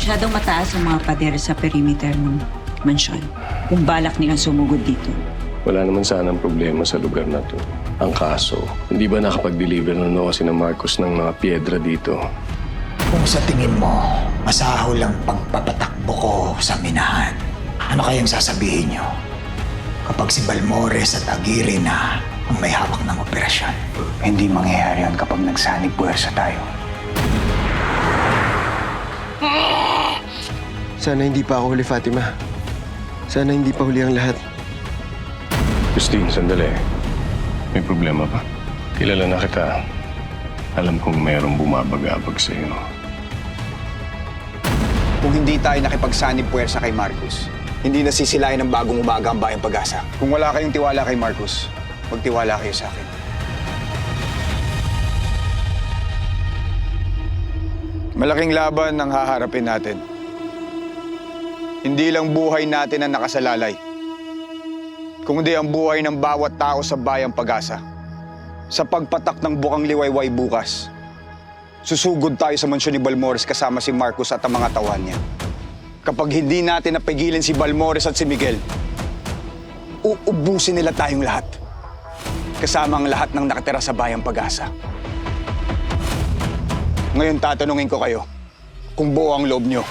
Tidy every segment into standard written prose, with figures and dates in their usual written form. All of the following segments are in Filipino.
Masyadong mataas ang mga pader sa perimeter ng mansyon. Kung balak nilang sumugod dito. Wala naman sanang problema sa lugar na to. Ang kaso, hindi ba nakapag-deliver na si Marcos ng mga piedra dito? Kung sa tingin mo, masaho lang pagpapatakbo ko sa minahan, ano kayang sasabihin nyo? Kapag si Balmores at Aguirre na ang may hawak ng operasyon, hindi mangyayari yan kapag nagsanib puwersa tayo. Sana hindi pa ako huli, Fatima. Sana hindi pa huli ang lahat. Christine, sandali. May problema ba? Kilala na kita. Alam kong mayroong bumabagabag sa iyo. Kung hindi tayo nakipagsanib puwersa kay Marcos, hindi nasisilayan ng bagong umaga ang Bayang Pag-asa. Kung wala kayong tiwala kay Marcos, magtiwala kayo sa akin. Malaking laban ang haharapin natin. Hindi lang buhay natin ang nakasalalay, kundi ang buhay ng bawat tao sa Bayang Pag-asa. Sa pagpatak ng bukang liwayway bukas, susugod tayo sa mansyon ni Balmores kasama si Marcos at ang mga tawan niya. Kapag hindi natin napigilan si Balmores at si Miguel, uubusin nila tayong lahat. Kasama ang lahat ng nakatira sa Bayang Pag-asa. Ngayon tatanungin ko kayo kung buo ang loob niyo.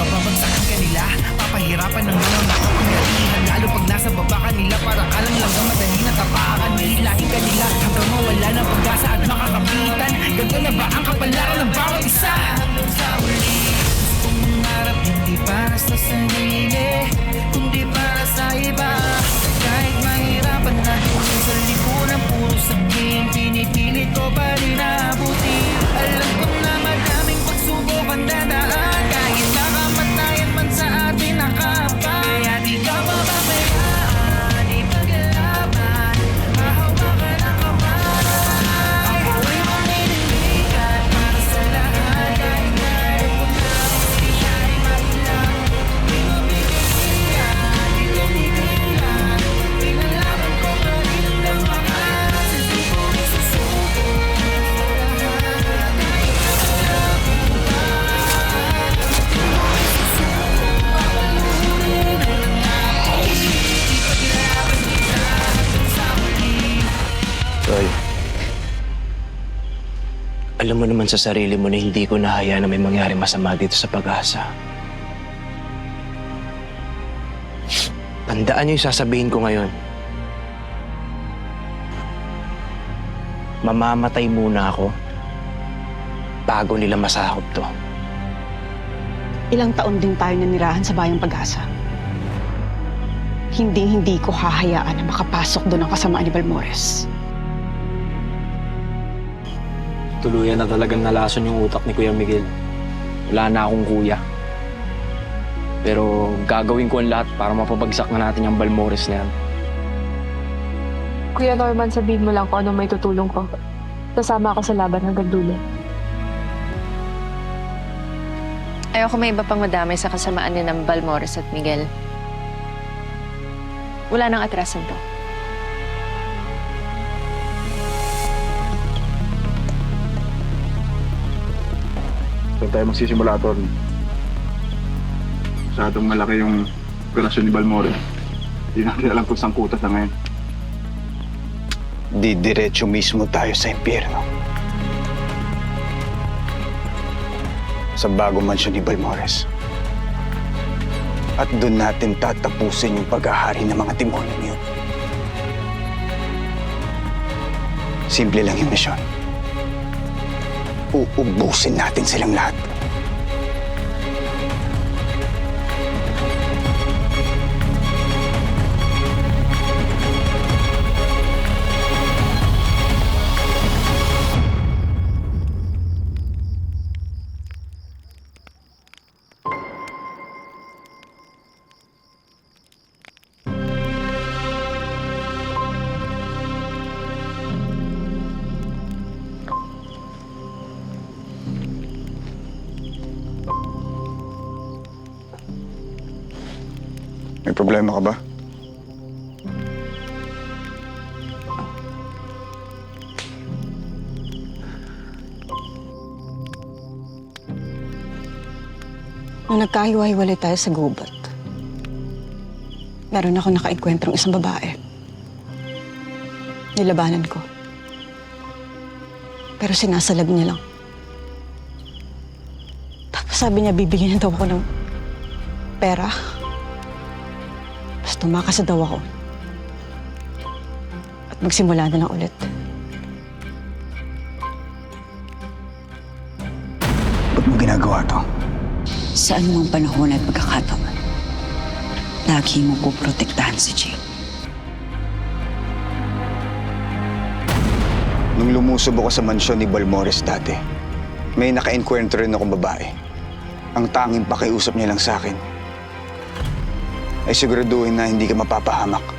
Babagsakan ka nila, papahirapan ng mananakot ang natihan. Lalo pag nasa baba ka nila, para kalang lang ang madali na tapakan. Hihilahin ka nila hanggang mawala ng pag-asa at makakapitan. Ganto na ba ang kapalaran ng bawat isa? Hanggang sa uli, gustong mangarap hindi para sa sarili, kundi para sa iba. Kahit mahirapan na doon sa lipunan, puro sabihin, pinipilit ko pa rin abuti. Alam ko na madaming pagsubok ang dadaan, kahit nakamatayan man sa atin nakapa. Kaya di ka mapabayaan, ipaglaban, mahawakan ang kamay. Ako'y maninindigan para sa lahat, kahit ngayon ko na hustisya ay mahilang. Di mabibigyan, di ko tigilan, pinalaban ko pa rin ang wakas. Hindi ko isusuko sa lahat, kahit ang Roy, alam mo naman sa sarili mo na hindi ko nahayaan na may mangyari masama dito sa Pag-asa. Tandaan niyo yung sasabihin ko ngayon. Mamamatay muna ako bago nila masakop to. Ilang taon din tayo nanirahan sa Bayang Pag-asa. Hindi ko hahayaan na makapasok doon ang kasamaan ni Balmores. Tuluyan na talagang nalason yung utak ni Kuya Miguel. Wala na akong kuya. Pero gagawin ko ang lahat para mapabagsak na natin yung Balmores na yan. Kuya Norman, sabihin mo lang kung ano may tutulong ko. Sasama ako sa laban hanggang dulo. Ayoko may iba pang madamay sa kasamaan ni ng Balmores at Miguel. Wala nang atrasan to. Saan tayo magsisimula, Atty? Masyadong malaki yung operasyon ni Balmores. Hindi natin alam kung saan kutas na ngayon. Didiretso mismo tayo sa impyerno. Sa bagong mansyon ni Balmores. At doon natin tatapusin yung paghahari ng mga demonyo niyo. Simple lang yung misyon. Uubusin natin silang lahat. problema ka ba? Nung nagkahiwa-hiwalay tayo sa gubat, meron ako nakaengkwentrong isang babae. Nilabanan ko. Pero sinasalag niya lang. Tapos sabi niya, bibigyan niya daw ako ng pera. Tapos tumakas na daw ako. At magsimula na lang ulit. Ba't mo ginagawa to? Sa anumang panahon at pagkakataon, lagi mo poprotektahan si Jane. Nung lumusob ako sa mansyon ni Balmores dati, may naka-encounter rin akong babae. Ang tanging pakiusap niya lang sa akin ay siguraduhin na hindi ka mapapahamak.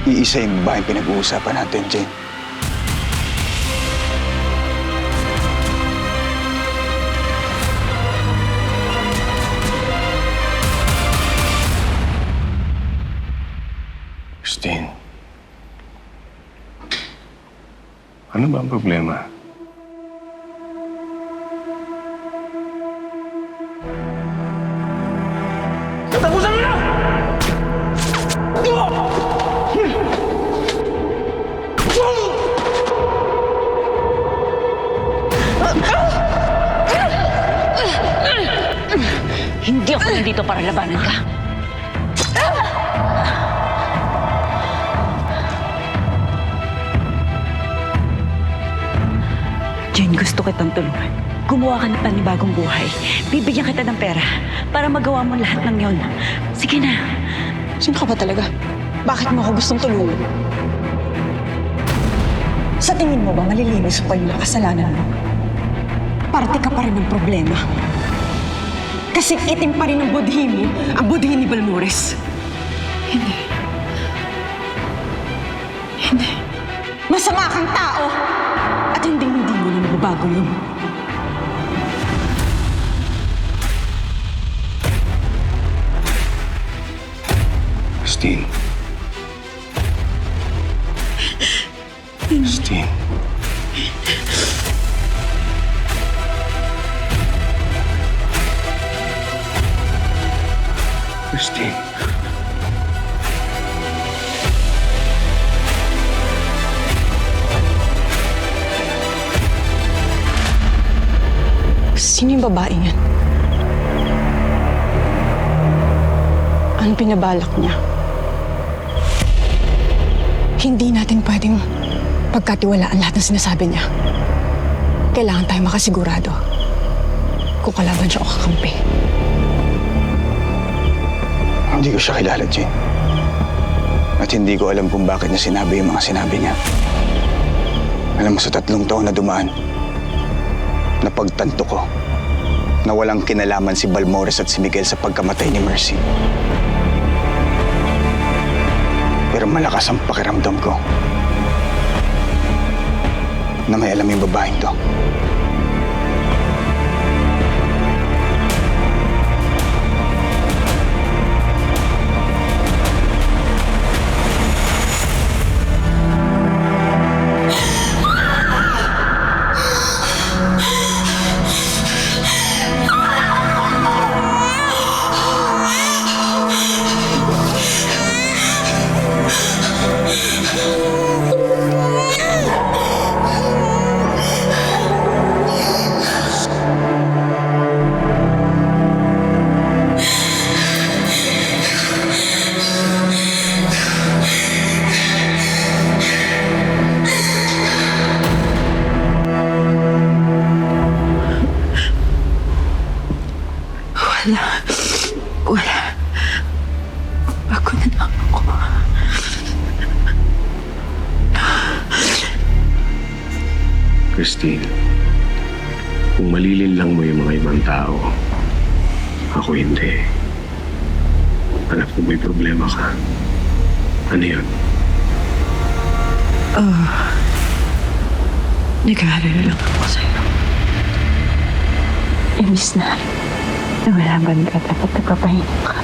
Iisa yung babaeng pinag-uusapan natin, Jane. Christine. Ano ba ang problema? Katapusan mo na! Hindi ako nandito para labanan ka. Jane, gusto kitang tulungan. Gumawa ka ng panibagong buhay. Bibigyan kita ng pera para magawa mo lahat ng yon. Sige na. Sino ka ba talaga? Bakit mo ako gustong tulungan? Sa tingin mo ba malilinis pa yung kasalanan mo? Parte ka pa rin ng problema. Kasi itim pa rin ang budhi mo, ang budhi ni Balmores. Hindi. Hindi. Masama kang tao! At hindi mo na mababago yun. Christine. Christine. Christine. Sino yung babaeng yan? Anong pinabalak niya? Hindi natin pwedeng pagkatiwalaan lahat ng sinasabi niya. Kailangan tayo makasigurado kung kalaban siya o kakampi. Hindi ko siya kilala, Jane. At hindi ko alam kung bakit niya sinabi yung mga sinabi niya. Alam mo, sa 3 taon na dumaan, napagtanto ko na walang kinalaman si Balmores at si Miguel sa pagkamatay ni Mercy. Pero malakas ang pakiramdam ko na may alam yung babaeng to. Wala. Ako na lang ako. Christine, kung malilin mo yung mga ibang tao, ako hindi. Alam ko may problema ka. Ano yun? Nag-aalala lang ako sa'yo. Imbis na lumalaban ka, dapat nagpapahinga ka.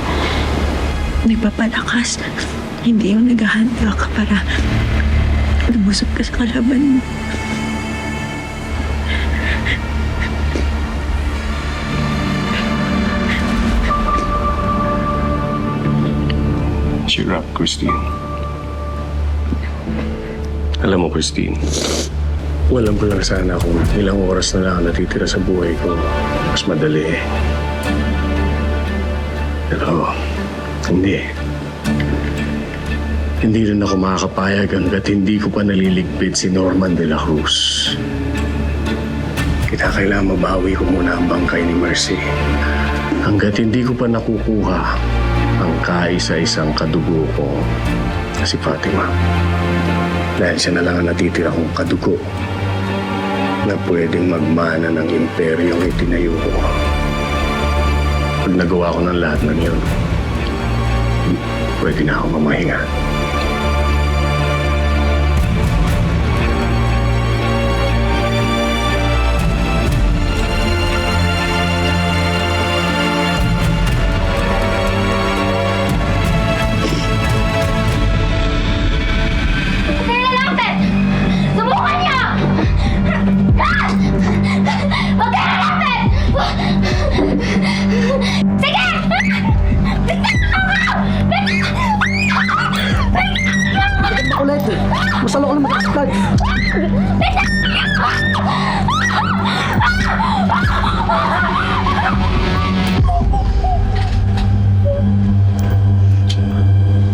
Nagpapalakas. Hindi yung naghahanda ka para lumusot ka sa kalaban mo. Cheer up, Christine. Alam mo, Christine, walang ko lang sana kung ilang oras na lang natitira sa buhay ko. Mas madali eh. Pero, hindi. Hindi rin ako makakapayag hanggat hindi ko pa naliligpit si Norman de la Cruz. Kailangan mabawi ko muna ang bangkay ni Mercy. Hanggat hindi ko pa nakukuha ang kaisa-isang kadugo ko na si Fatima. Dahil siya na lang ang natitira kong kadugo na pwedeng magmana ng imperyong itinayo ko. Pag nagawa ko ng lahat ng yun, pwede na ako mamahinga.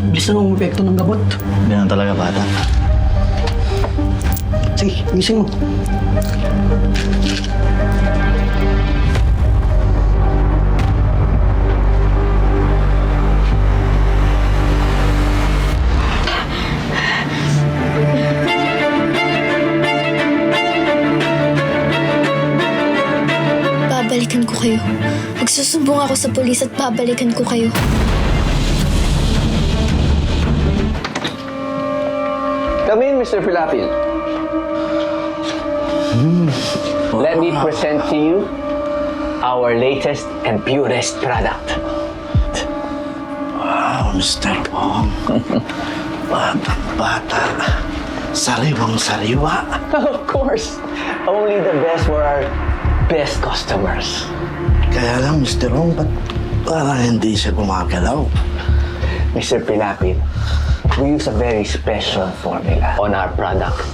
Bilis na ang epekto ng gamot. Ganun talaga, bata. Sige, gising mo. Babalikan ko kayo. Magsusumbong ako sa pulis at babalikan ko kayo. Come in, Mr. Pilapil. Let me present to you our latest and purest product. Wow, Mr. Pong. Batang-bata. Sariwang-sariwa. Of course. Only the best for our best customers. Kaya lang, Mr. Pong, ba't parang hindi siya gumagalaw? Mr. Pilapil, we use a very special formula on our products.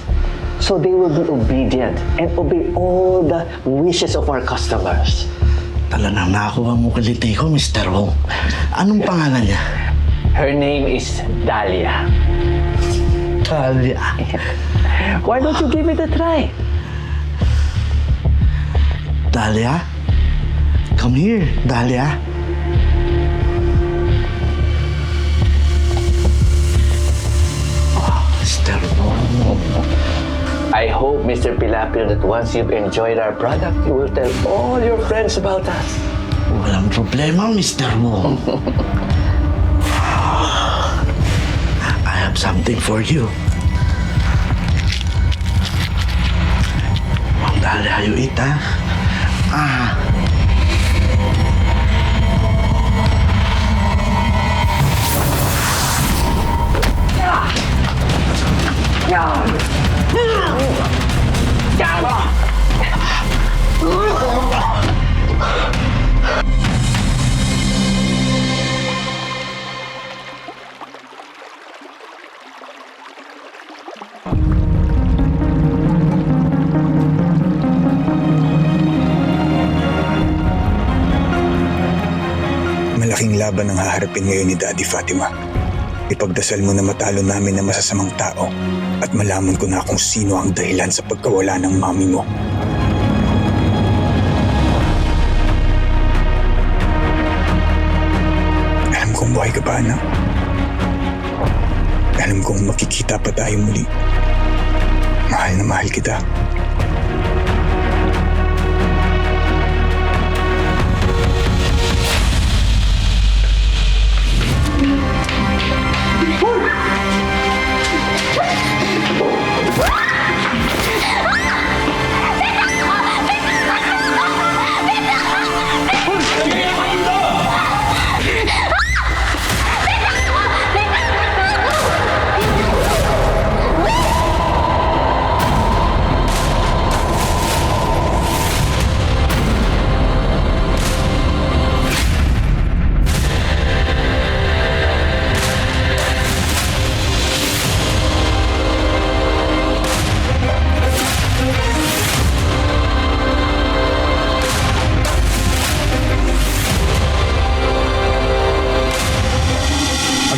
So they will be obedient and obey all the wishes of our customers. Talagang nakakuha mo kiliti ko, Mr. Wong. Anong pangalan niya? Her name is Dahlia. Dahlia. Why don't you give it a try? Dahlia? Come here, Dahlia. Mr. Wong. I hope, Mr. Pilapil, that once you've enjoyed our product, you will tell all your friends about us. Walang problema, Mr. Wong. I have something for you. Dahil you eat, ha? Malaking laban ang haharapin ngayon ni Daddy Fatima. Ipagdasal mo na matalo namin na masasamang tao at malaman ko na kung sino ang dahilan sa pagkawala ng mami mo. Alam kong buhay ka pa, anak. Alam kong makikita pa tayo muli. Mahal na mahal kita.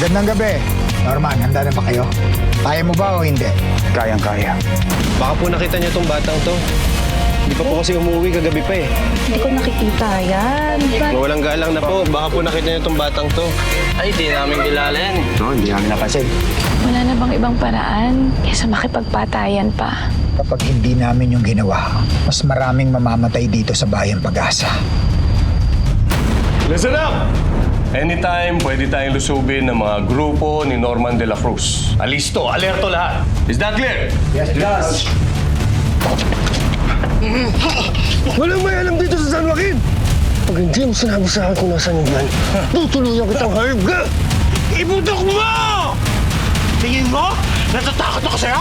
Magandang gabi. Norman, handa na ba kayo? Kaya mo ba o hindi? Kayang-kaya. Baka po nakita niyo tong batang to. Hindi pa po kasi umuwi, kagabi pa eh. Hindi ko nakikita yan. Walang galang na po. Baka po nakita niyo tong batang to. Ay, di namin kilala yan. No, hindi namin napansin. Wala na bang ibang paraan kaysa makipagpatayan pa? Kapag hindi namin yung ginawa, mas maraming mamamatay dito sa Bayang Pag-asa. Listen up! Anytime, pwede tayong lusubin ng mga grupo ni Norman de la Cruz. Alisto, alerto lahat. Is that clear? Yes, yes. Walang may alam dito sa San Joaquin! Pag hindi mo sinabi sa akin kung nasan yung yan, tutuluyan kitang hayop ka! Ibutok mo! Tingin mo? Natatakot ako sa'yo?